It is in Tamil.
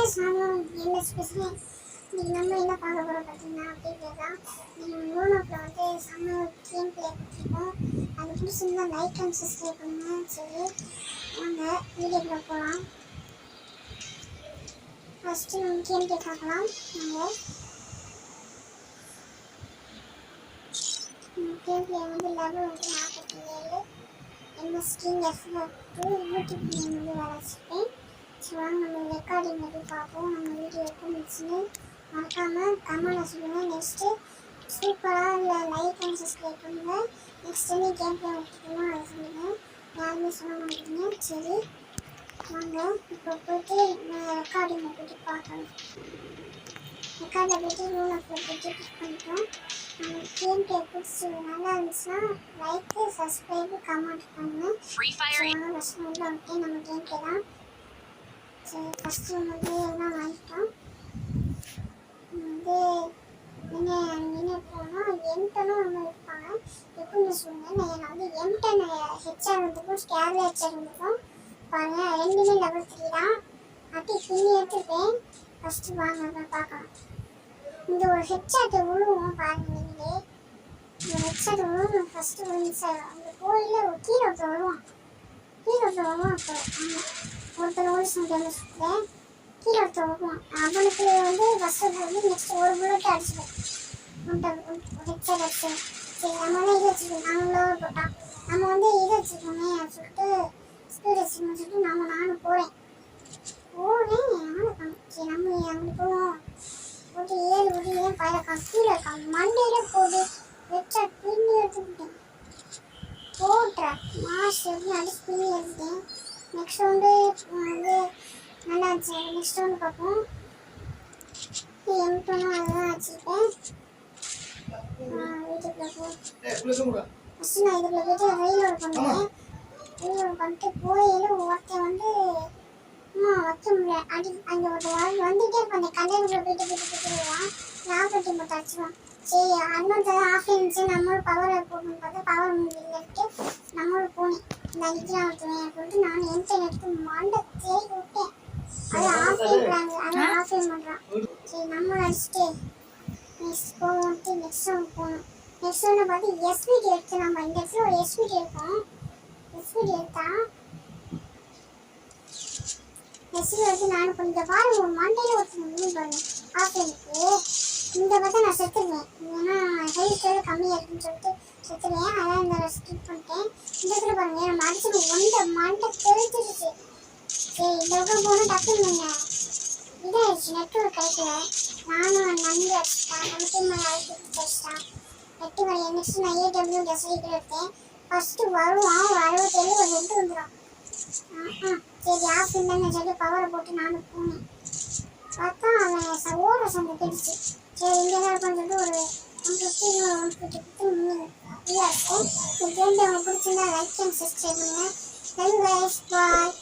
கைஸ் நானும் எம்எஸ் பேசுகிறேன். இன்னைக்கு நம்ம என்ன பார்க்க போகிறோம் பார்த்தீங்கன்னா அப்படின்றதான் லூனோப்பில் வந்து செம்ம கேம் பிளே கொடுத்துருக்கோம். அது பிடிச்சிருந்தா லைக் அண்ட் சப்ஸ்கிரைப் பண்ணுங்க. சரி வாங்க வீடியோக்குள்ள போகலாம். ஃபஸ்ட்டு நம்ம கேம் பிளே பார்க்கலாம். நாங்கள் கேம் பிளே வந்து லெவல் வந்து 47 MS king F2 YouTube name வந்து வர வச்சுருப்பேன். ஸோ நம்ம ரெக்கார்டிங் எப்படி பார்ப்போம். நம்ம வீடியோ எப்போ முடிச்சுன்னு மறக்காமல் கமெண்ட்டில் சொல்லுங்கள். நெக்ஸ்ட்டு சூப்பராக இல்லை லைக் அண்ட் சப்ஸ்கிரைப் பண்ணுங்கள். நெக்ஸ்ட் என்ன கேம் பிளே எடுத்துக்கணும் அதை சொல்லுங்கள். யாருமே சொல்ல மாட்டேங்க. சரி வாங்க இப்போ போய்ட்டு ரெக்கார்டிங்கை போய்ட்டு பார்க்கலாம். ரெக்கார்டில் போய்ட்டு லூனோப்பில் போய்ட்டு கிளிக் பண்ணிட்டோம். நம்ம கேம் பிளே பிடிச்சி நல்லா இருந்துச்சுன்னா லைக்கு சப்ஸ்கிரைபு கமெண்ட் பண்ணுங்கள். வாங்க ஃபஸ்ட்டு உள்ள வந்துட்டு நம்ம கேம் பிளே தான். சரி ஃபஸ்ட்டு வந்து எல்லாம் வாங்கிட்டோம். வந்து என்ன போனால் எம்டனும் ஒன்று இருப்பாங்க. எப்படின்னு சொல்லுங்கள். நான் வந்து எம்டன் ஹெச்ஆர் வந்துருக்கும் ஸ்கேரில் ஹெச்ஆர் வந்துருக்கும். பாருங்கள் ரெண்டுமே லெவல் 3 தான். அப்படி பின்னி எடுத்துருப்பேன். ஃபஸ்ட்டு வாங்க பார்க்கலாம். இந்த ஒரு ஹெட்ஷாட்டை விழுவோம் பாருங்கள். நீங்களே இந்த ஹெட்ஷாட்டை விழுவோம். ஃபஸ்ட்டு விழுந்துச்சு அந்த கோயிலில் ஒரு கீழே ஒருத்தர் வருவான். அப்போ ஒருத்தர் ஓடி சொல்லிட்டு சுற்றுறேன். கீழே ஒருத்தர் வருவான். அவனுக்கு வந்து ஃபஸ்ட்டு வந்து நெக்ஸ்ட் ஒரு புல்லட்டு அடிச்சுட்டேன். ஹெட்ஷாட் அடிச்சேன். சரி நம்ம வந்து இது வச்சுருக்கோம். நானும் போட்டான். நம்ம வந்து இது வச்சுருக்கோமே அப்படின்னு சொல்லிட்டு ஸ்பீட் வச்சுக்கணும்னு சொல்லிட்டு நானும் போகிறேன். சரி நம்ம அங்கே போவோம். போட்டு ஏழு பயிரக்கான் கீழே இருக்கான். மண்டையில் போட்டு வச்சா பின்னி எடுத்துக்கிட்டேன். போட்டுறேன் மாஸ் எப்படி அடிச்சு பின்னி எடுத்துட்டேன். நெக்ஸ்ட் வந்து நல்லா இருந்துச்சு. நெக்ஸ்ட் வந்து பார்ப்போம். எம்டனும் அதுதான் வச்சுருப்பேன். வீட்டுக்குள்ளே ஃபஸ்ட்டு நான் இதுக்குள்ளே போய்ட்டு ரீலோட் பண்ணுவேன். ரீலோட் பண்ணிட்டு போயில ஒருத்தன் வந்து வைக்க முடியல. அங்கே ஒரு வந்துகிட்டே இருப்பான். அந்த கண்டெய்னருக்குள்ளே போயிட்டு ராபர்ட்டி மட்டும் அடிச்சுவான். சரி அண்ணன் தான் ஆஃப் இருந்துச்சு. நம்மளும் பவரை போகணும்னு பார்த்தா பவர் முடியலட்டு நம்மளும் போனேன். இந்த அடிக்கலாம் விட்டுவேன் சொல்லிட்டு நான் எம்டன் எடுத்து மண்டை தேடி விட்டேன். அது ஆஃப் பண்ணுறாங்க. அதை ஆஃப் பண்ணுறான். சரி நம்மளும் அடிச்சுட்டு நெக்ஸ்ட் போவோம்ட்டு நெக்ஸ்ட் ரவுண்ட் போகணும். நெக்ஸ்ட் ரவுண்டை பார்த்து எஸ்பிடி எடுத்து நம்ம இந்த இடத்துல ஒரு எஸ்பிடி எடுப்போம். எஸ்பிடி எடுத்தா எஸ்பிடி எடுத்து நானும் கொஞ்சம் பாருங்க ஒரு மண்டையில் ஒருத்தர் பாருங்க ஆஃப் எனக்கு இந்த பார்த்தா நான் செத்துருவேன். ஏன்னா ஹெல்த் கம்மியாக இருக்குன்னு சொல்லிட்டு செத்துருவேன். அதான் இந்த ஸ்கிப் பண்ணிட்டேன். இந்த இடத்துல பாருங்க நம்ம அடிச்சுட்டு மண்டை தெரிஞ்சிருச்சு. சரி இந்த பக்கம் போனால் டக்குன்னு இதாகிடுச்சு. நெட்ஒர்க் கிடைக்கல. நானும் நன்றி அடிச்சிட்டேன். நம்ம டீம் அடிச்சிட்டான். 8 மணி நெக்ஸ்ட் நான் ஏடபிள்யூ டெஸ்டிக்கு எடுத்தேன். ஃபஸ்ட்டு வருவான் ஒரு 67 ஒரு ஹெட் வந்துடும். சரி ஆஃப் இல்லைன்னு சொல்லி பவரை போட்டு நானும் போனேன். பார்த்தா அவன் ஓர சண்டை பிடிச்சி. சரி இங்கே தான் இருப்பான்னு சொல்லிட்டு ஒரு 150 இல்லை இருக்கும். இந்த கேம் உங்களுக்கு பிடிச்சிருந்தா லைக் அண்ட் சப்ஸ்கிரைப் பண்ணுங்கள். பாய்.